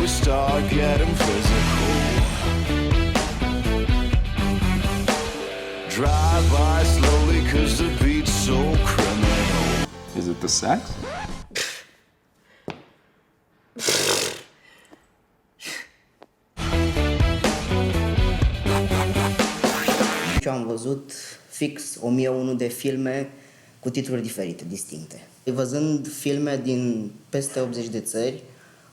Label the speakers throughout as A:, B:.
A: we start getting physical. Drive by slowly cause the beat's so criminal.
B: Is it the sex?
C: Eu am văzut fix 1001 de filme cu titluri diferite, distincte. Văzând filme din peste 80 de țări,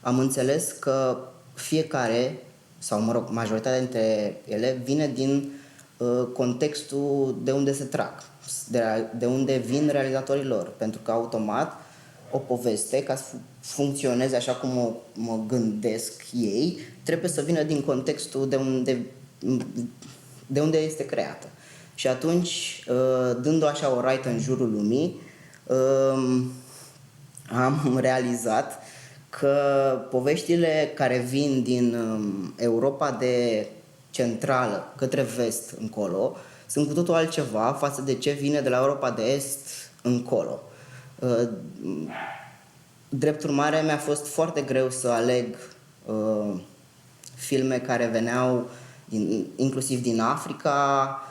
C: am înțeles că fiecare, sau mă rog, majoritatea dintre ele, vine din contextul de unde se trag, de unde vin realizatorii lor. Pentru că automat o poveste, ca să funcționeze așa cum mă gândesc ei, trebuie să vină din contextul de unde este creată. Și atunci, dând-o așa o raită în jurul lumii, am realizat că poveștile care vin din Europa de centrală către vest încolo sunt cu totul altceva față de ce vine de la Europa de est încolo. Drept urmare, mi-a fost foarte greu să aleg filme care veneau inclusiv din Africa,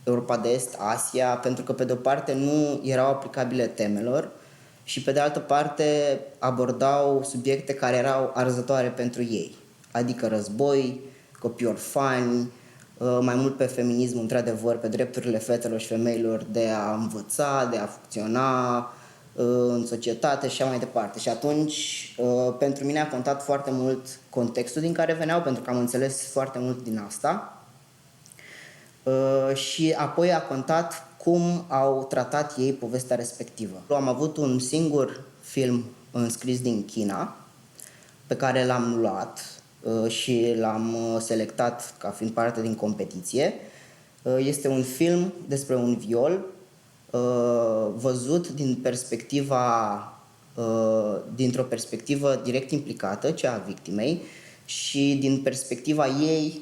C: Europa de Est, Asia, pentru că pe de o parte nu erau aplicabile temelor și pe de altă parte abordau subiecte care erau arzătoare pentru ei, adică război, copii orfani, mai mult pe feminism, într-adevăr, pe drepturile fetelor și femeilor de a învăța, de a funcționa în societate și așa mai departe. Și atunci, pentru mine a contat foarte mult contextul din care veneau, pentru că am înțeles foarte mult din asta. Și apoi a contat cum au tratat ei povestea respectivă. Am avut un singur film înscris din China, pe care l-am luat și l-am selectat ca fiind parte din competiție. Este un film despre un viol văzut dintr-o perspectivă direct implicată, cea a victimei, și din perspectiva ei,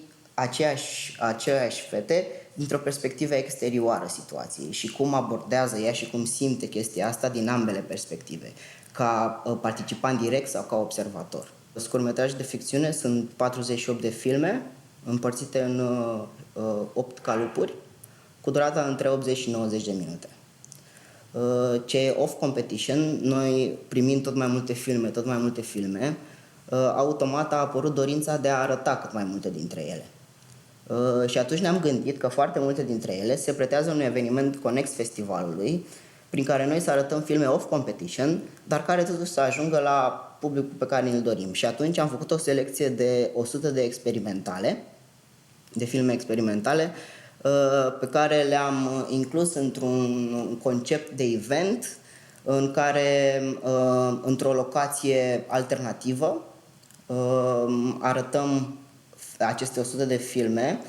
C: aceeași fete, dintr-o perspectivă exterioară situației și cum abordează ea și cum simte chestia asta din ambele perspective, ca participant direct sau ca observator. Scurtmetraje de ficțiune sunt 48 de filme împărțite în 8 calupuri, cu durata între 80 și 90 de minute. Ce e off competition, noi primind tot mai multe filme, automat a apărut dorința de a arăta cât mai multe dintre ele. Și atunci ne-am gândit că foarte multe dintre ele se pretează unui eveniment conex festivalului, prin care noi să arătăm filme off competition, dar care totuși să ajungă la publicul pe care îl dorim. Și atunci am făcut o selecție de 100 de filme experimentale, pe care le-am inclus într-un concept de event în care, într-o locație alternativă, arătăm aceste 100 de filme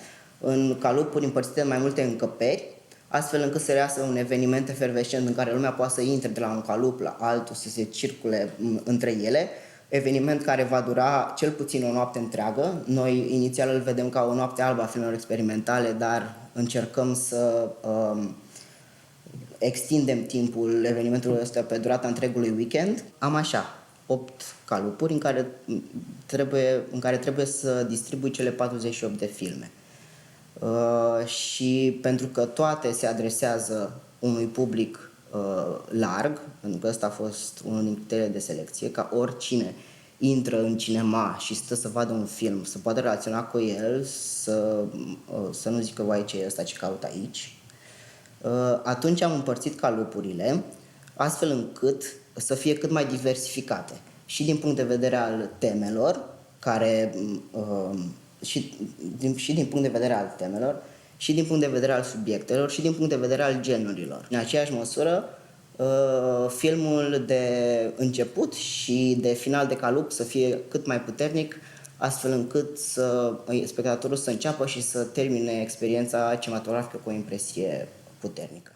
C: în calupuri împărțite în mai multe încăperi, astfel încât să reiasă un eveniment efervescent în care lumea poate să intre de la un calup la altul, să se circule între ele, eveniment care va dura cel puțin o noapte întreagă. Noi inițial îl vedem ca o noapte albă a filmelor experimentale, dar încercăm să extindem timpul evenimentului ăsta pe durata întregului weekend. Am așa 8 calupuri în care trebuie să distribui cele 48 de filme. Și pentru că toate se adresează unui public larg, pentru că ăsta a fost unul din criteriile de selecție, ca oricine intră în cinema și stă să vadă un film, să poată relaționa cu el, să nu zică, vai, ce e ăsta, ce caut aici. Atunci am împărțit calupurile astfel încât să fie cât mai diversificate și din punct de vedere al temelor, și din punct de vedere al temelor, și din punct de vedere al subiectelor, și din punct de vedere al genurilor. În aceeași măsură, filmul de început și de final de calup să fie cât mai puternic, astfel încât spectatorul să înceapă și să termine experiența cinematografică cu o impresie puternică.